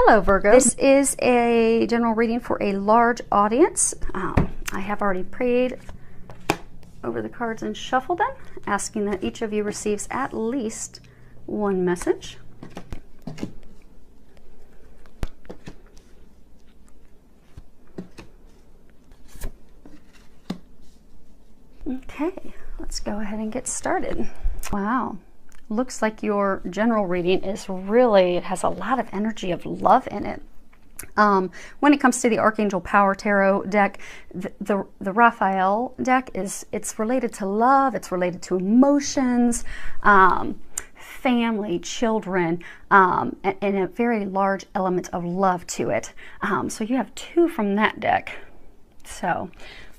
Hello Virgo. This is a general reading for a large audience. I have already prayed over the cards and shuffled them, asking that each of you receives at least one message. Okay, let's go ahead and get started. Wow. Looks like your general reading is really, it has a lot of energy of love in it. When it comes to the Archangel Power Tarot deck, the Raphael deck it's related to love, it's related to emotions, family, children, and a very large element of love to it. So you have two from that deck. So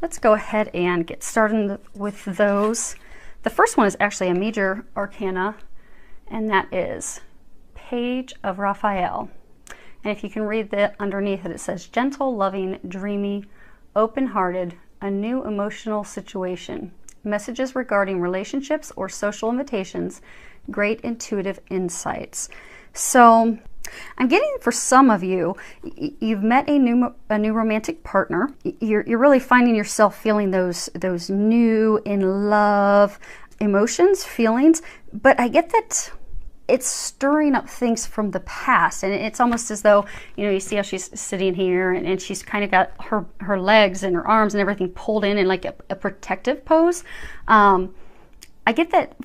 let's go ahead and get started with those. The first one is actually a major arcana, and that is Page of Raphael. And if you can read that underneath it, it says, gentle, loving, dreamy, open-hearted, a new emotional situation, messages regarding relationships or social invitations, great intuitive insights. So I'm getting, for some of you, you've met a new romantic partner. You're really finding yourself feeling those new in love emotions, feelings, but I get that it's stirring up things from the past, and it's almost as though, you know, you see how she's sitting here and she's kind of got her legs and her arms and everything pulled in like a protective pose. I get that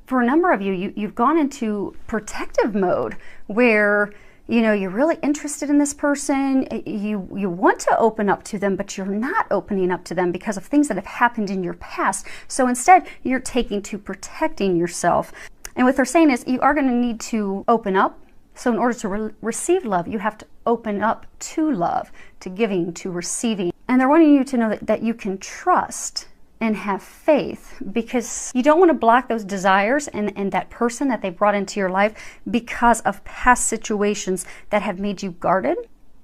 for a number of you, you've gone into protective mode where, you know, you're really interested in this person, you want to open up to them, but you're not opening up to them because of things that have happened in your past. So instead, you're taking to protecting yourself. And what they're saying is you are going to need to open up. So in order to receive love, you have to open up to love, to giving, to receiving. And they're wanting you to know that you can trust and have faith, because you don't want to block those desires and that person that they brought into your life because of past situations that have made you guarded.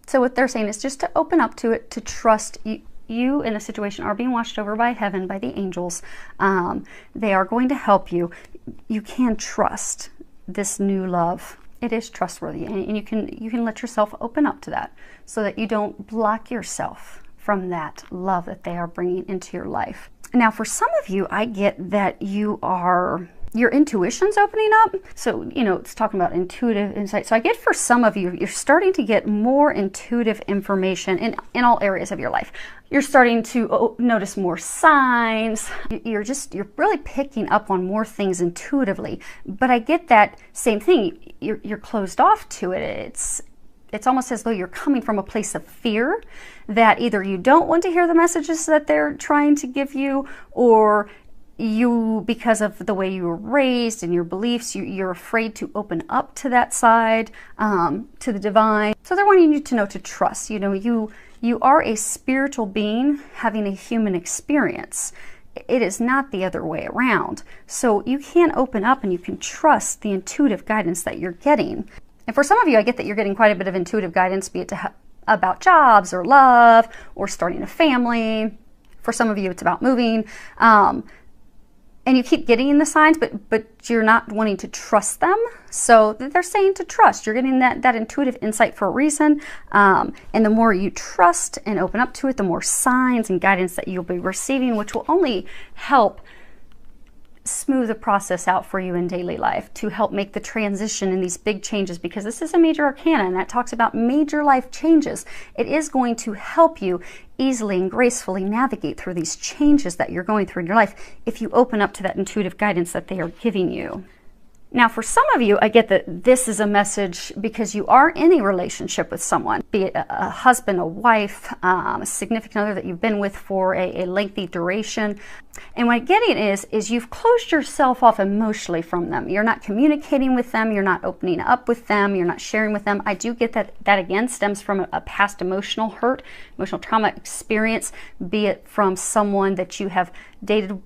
So what they're saying is just to open up to it, to trust you in the situation are being watched over by heaven, by the angels. They are going to help you. You can trust this new love. It is trustworthy, and you can let yourself open up to that so that you don't block yourself from that love that they are bringing into your life. Now, for some of you, I get that your intuition's opening up. So, you know, it's talking about intuitive insight. So I get for some of you, you're starting to get more intuitive information in all areas of your life. You're starting to notice more signs. You're really picking up on more things intuitively. But I get that same thing. You're closed off to it. It's almost as though you're coming from a place of fear that either you don't want to hear the messages that they're trying to give you, or you, because of the way you were raised and your beliefs, you're afraid to open up to that side, to the divine. So they're wanting you to know to trust. You know, you are a spiritual being having a human experience. It is not the other way around. So you can open up and you can trust the intuitive guidance that you're getting. And for some of you, I get that you're getting quite a bit of intuitive guidance, be it about jobs or love or starting a family. For some of you, it's about moving. And you keep getting the signs, but you're not wanting to trust them. So they're saying to trust. You're getting that intuitive insight for a reason. And the more you trust and open up to it, the more signs and guidance that you'll be receiving, which will only help smooth the process out for you in daily life, to help make the transition in these big changes, because this is a major arcana and that talks about major life changes. It is going to help you easily and gracefully navigate through these changes that you're going through in your life if you open up to that intuitive guidance that they are giving you. Now, for some of you, I get that this is a message because you are in a relationship with someone, be it a husband, a wife, a significant other that you've been with for a lengthy duration. And what I'm getting is you've closed yourself off emotionally from them. You're not communicating with them. You're not opening up with them. You're not sharing with them. I do get that again stems from a past emotional hurt, emotional trauma experience, be it from someone that you have dated,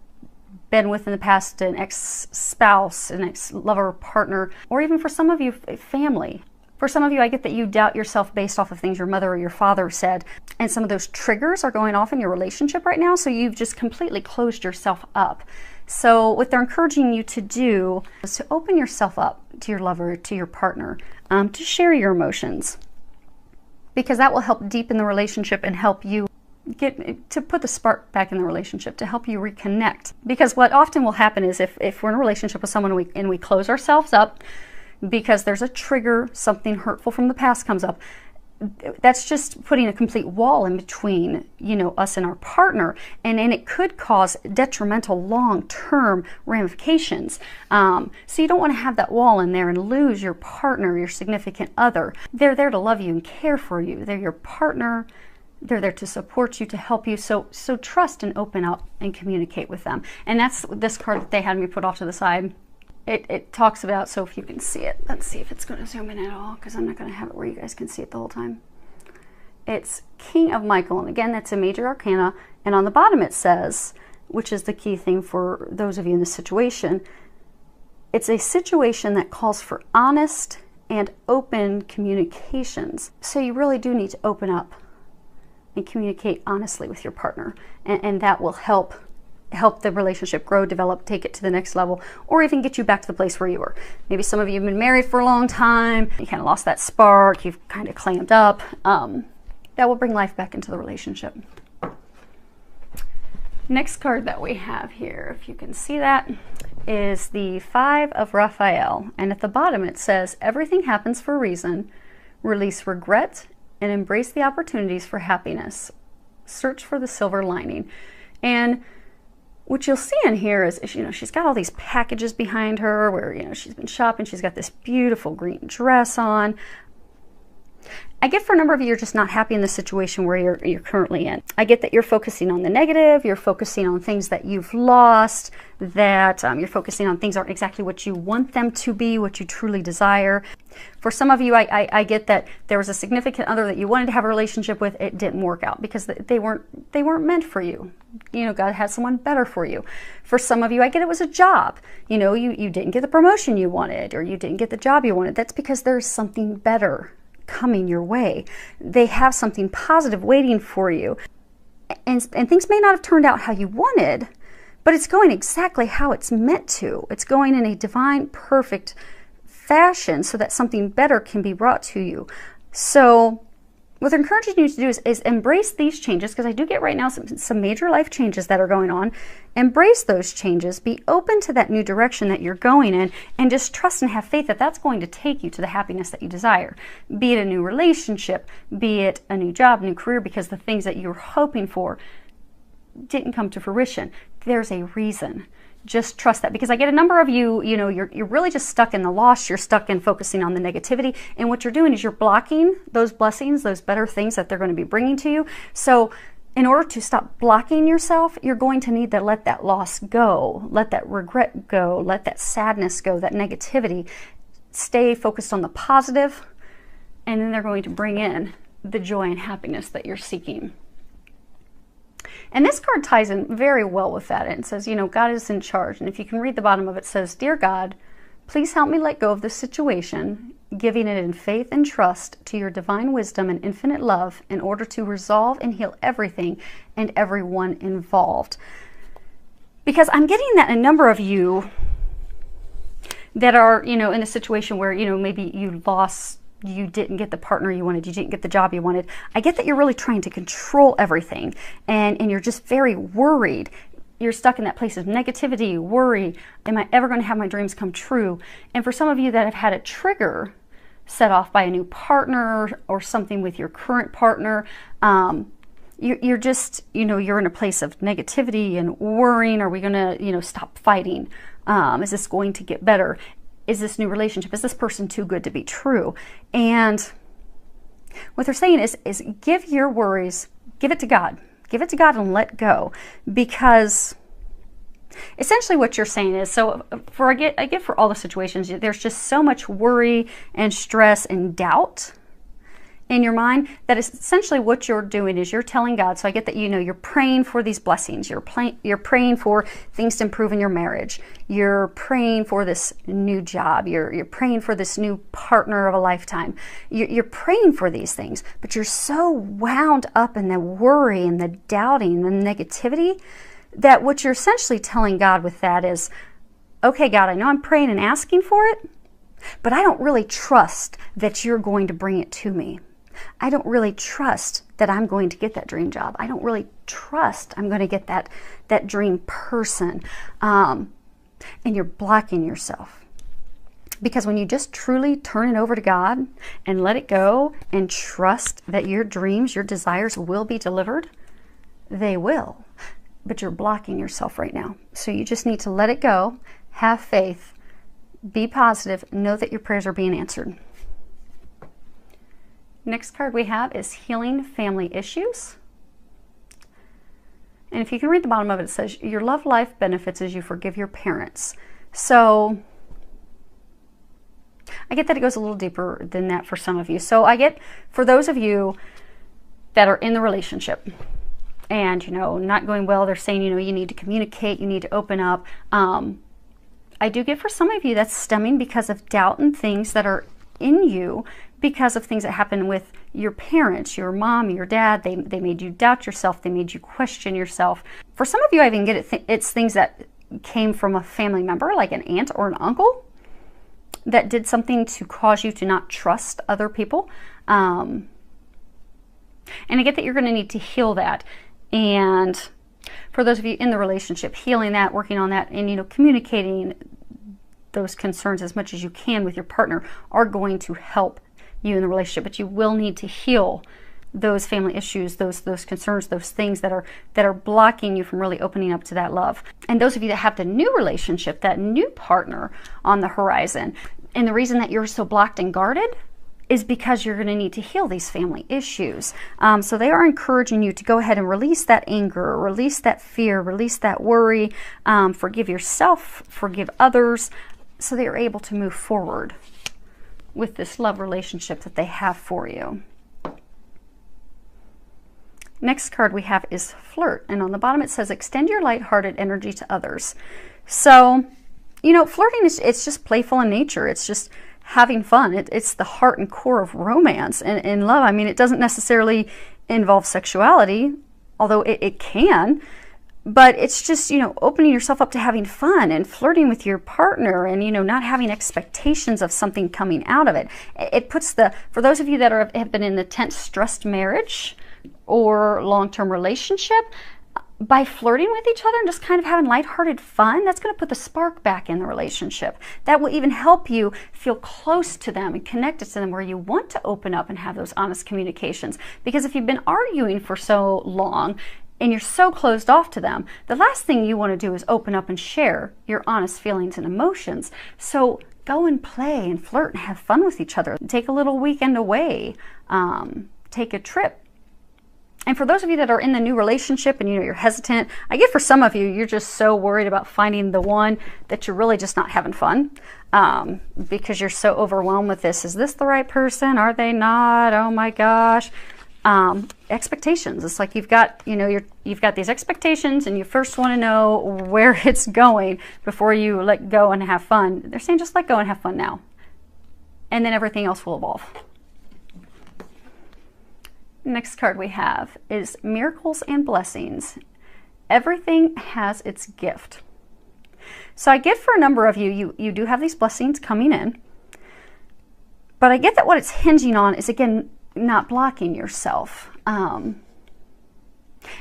been with in the past, an ex-spouse, an ex-lover, partner, or even for some of you, family. For some of you, I get that you doubt yourself based off of things your mother or your father said, and some of those triggers are going off in your relationship right now, so you've just completely closed yourself up. So what they're encouraging you to do is to open yourself up to your lover, to your partner, to share your emotions. because that will help deepen the relationship and help you get to put the spark back in the relationship, to help you reconnect. Because what often will happen is if we're in a relationship with someone and we close ourselves up because there's a trigger, something hurtful from the past comes up, that's just putting a complete wall in between, you know, us and our partner, and it could cause detrimental long-term ramifications. So you don't want to have that wall in there and lose your partner, your significant other. They're there to love you and care for you. They're your partner. They're there to support you, to help you. So trust and open up and communicate with them. And that's this card that they had me put off to the side. It talks about, so if you can see it, let's see if it's going to zoom in at all, because I'm not going to have it where you guys can see it the whole time. It's King of Michael, and again, that's a major arcana, and on the bottom it says, which is the key thing for those of you in this situation, it's a situation that calls for honest and open communications. So you really do need to open up and communicate honestly with your partner, and that will help the relationship grow, develop, take it to the next level, or even get you back to the place where you were. Maybe some of you have been married for a long time, you kind of lost that spark, you've kind of clamped up. That will bring life back into the relationship. Next card that we have here, if you can see that, is the Five of Raphael. And at the bottom it says, everything happens for a reason. Release regret and embrace the opportunities for happiness. Search for the silver lining. And what you'll see in here is, you know, she's got all these packages behind her where, you know, she's been shopping. She's got this beautiful green dress on. I get for a number of you, you're just not happy in the situation where you're currently in. I get that you're focusing on the negative, you're focusing on things that you've lost, that you're focusing on things aren't exactly what you want them to be, what you truly desire. For some of you, I get that there was a significant other that you wanted to have a relationship with, it didn't work out because they weren't meant for you. You know, God had someone better for you. For some of you, I get it was a job. You know, you didn't get the promotion you wanted, or you didn't get the job you wanted. That's because there's something better coming your way. They have something positive waiting for you. And things may not have turned out how you wanted, but it's going exactly how it's meant to. It's going in a divine, perfect fashion so that something better can be brought to you. So what I'm encouraging you to do is embrace these changes, because I do get right now some major life changes that are going on. Embrace those changes, be open to that new direction that you're going in, and just trust and have faith that that's going to take you to the happiness that you desire. Be it a new relationship, be it a new job, new career, because the things that you're hoping for didn't come to fruition. There's a reason. Just trust that, because I get a number of you, you know, you're really just stuck in the loss, you're stuck in focusing on the negativity, and what you're doing is you're blocking those blessings, those better things that they're going to be bringing to you. So in order to stop blocking yourself, you're going to need to let that loss go, let that regret go, let that sadness go, that negativity. Stay focused on the positive, and then they're going to bring in the joy and happiness that you're seeking. And this card ties in very well with that. And it says, you know, God is in charge. And if you can read the bottom of it, it says, Dear God, please help me let go of this situation, giving it in faith and trust to your divine wisdom and infinite love in order to resolve and heal everything and everyone involved. Because I'm getting that a number of you that are, you know, in a situation where, you know, maybe you didn't get the partner you wanted, you didn't get the job you wanted. I get that you're really trying to control everything, and you're just very worried. You're stuck in that place of negativity, worry. Am I ever going to have my dreams come true? And for some of you that have had a trigger set off by a new partner or something with your current partner, you're just, you know, you're in a place of negativity and worrying. Are we going to, you know, stop fighting? Is this going to get better? Is this new relationship, is this person too good to be true? And what they're saying is give your worries, give it to God. Give it to God and let go. Because essentially what you're saying is, so I get for all the situations, there's just so much worry and stress and doubt in your mind that essentially what you're doing is you're telling God. So I get that, you know, you're praying for these blessings, you're praying for things to improve in your marriage, you're praying for this new job, you're praying for this new partner of a lifetime, you're praying for these things, but you're so wound up in the worry and the doubting and the negativity that what you're essentially telling God with that is, okay, God, I know I'm praying and asking for it, but I don't really trust that you're going to bring it to me. I don't really trust that I'm going to get that dream job. I don't really trust I'm going to get that dream person. And you're blocking yourself. Because when you just truly turn it over to God and let it go and trust that your dreams, your desires will be delivered, they will. But you're blocking yourself right now. So you just need to let it go, have faith, be positive, know that your prayers are being answered. Next card we have is Healing Family Issues. And if you can read the bottom of it, it says, your love life benefits as you forgive your parents. So I get that it goes a little deeper than that for some of you. So I get, for those of you that are in the relationship and, you know, not going well, they're saying, you know, you need to communicate, you need to open up. I do get for some of you that's stemming because of doubt and things that are in you because of things that happen with your parents, your mom, your dad. They made you doubt yourself. They made you question yourself. For some of you, I even get it. It's things that came from a family member, like an aunt or an uncle, that did something to cause you to not trust other people. And I get that you're going to need to heal that. And for those of you in the relationship, healing that, working on that, and, you know, communicating those concerns as much as you can with your partner are going to help you in the relationship. But you will need to heal those family issues, those concerns, those things that are blocking you from really opening up to that love. And those of you that have the new relationship, that new partner on the horizon, and the reason that you're so blocked and guarded is because you're going to need to heal these family issues. So they are encouraging you to go ahead and release that anger, release that fear, release that worry, forgive yourself, forgive others, so that you're able to move forward with this love relationship that they have for you. Next card we have is Flirt, and on the bottom it says, extend your lighthearted energy to others. So, you know, flirting it's just playful in nature. It's just having fun. It's the heart and core of romance and love. I mean, it doesn't necessarily involve sexuality, although it can, but it's just, you know, opening yourself up to having fun and flirting with your partner and, you know, not having expectations of something coming out of it. It puts for those of you that have been in a tense, stressed marriage or long-term relationship, by flirting with each other and just kind of having lighthearted fun, that's going to put the spark back in the relationship. That will even help you feel close to them and connected to them, where you want to open up and have those honest communications. Because if you've been arguing for so long and you're so closed off to them, the last thing you want to do is open up and share your honest feelings and emotions. So go and play and flirt and have fun with each other. Take a little weekend away. Take a trip. And for those of you that are in the new relationship and, you know, you're hesitant, I get for some of you, you're just so worried about finding the one that you're really just not having fun because you're so overwhelmed with this. Is this the right person? Are they not? Oh my gosh. Expectations. It's like you've got, you know, you've got these expectations and you first want to know where it's going before you let go and have fun. They're saying just let go and have fun now. And then everything else will evolve. Next card we have is Miracles and Blessings. Everything has its gift. So I get for a number of you, you do have these blessings coming in, but I get that what it's hinging on is, again, not blocking yourself. And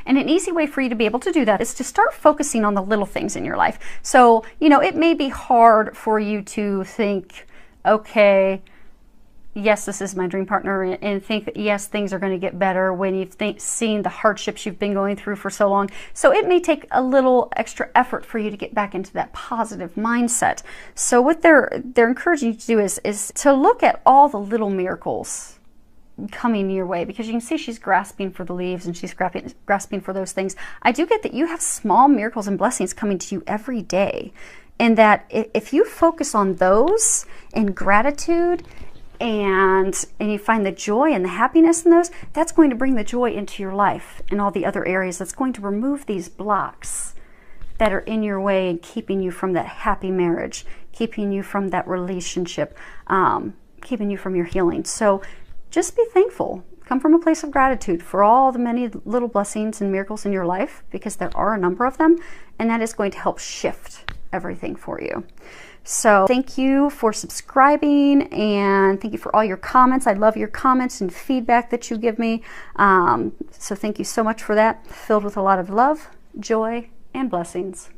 an easy way for you to be able to do that is to start focusing on the little things in your life. So, you know, it may be hard for you to think, okay, yes, this is my dream partner, and think that, yes, things are going to get better when you've seen the hardships you've been going through for so long. So it may take a little extra effort for you to get back into that positive mindset. So what they're encouraging you to do is to look at all the little miracles coming your way, because you can see she's grasping for the leaves and she's grasping for those things. I do get that you have small miracles and blessings coming to you every day, and that if you focus on those in gratitude, and you find the joy and the happiness in those, that's going to bring the joy into your life and all the other areas. That's going to remove these blocks that are in your way and keeping you from that happy marriage, keeping you from that relationship, keeping you from your healing. So just be thankful. Come from a place of gratitude for all the many little blessings and miracles in your life, because there are a number of them, and that is going to help shift everything for you. So thank you for subscribing, and thank you for all your comments. I love your comments and feedback that you give me. So thank you so much for that. Filled with a lot of love, joy, and blessings.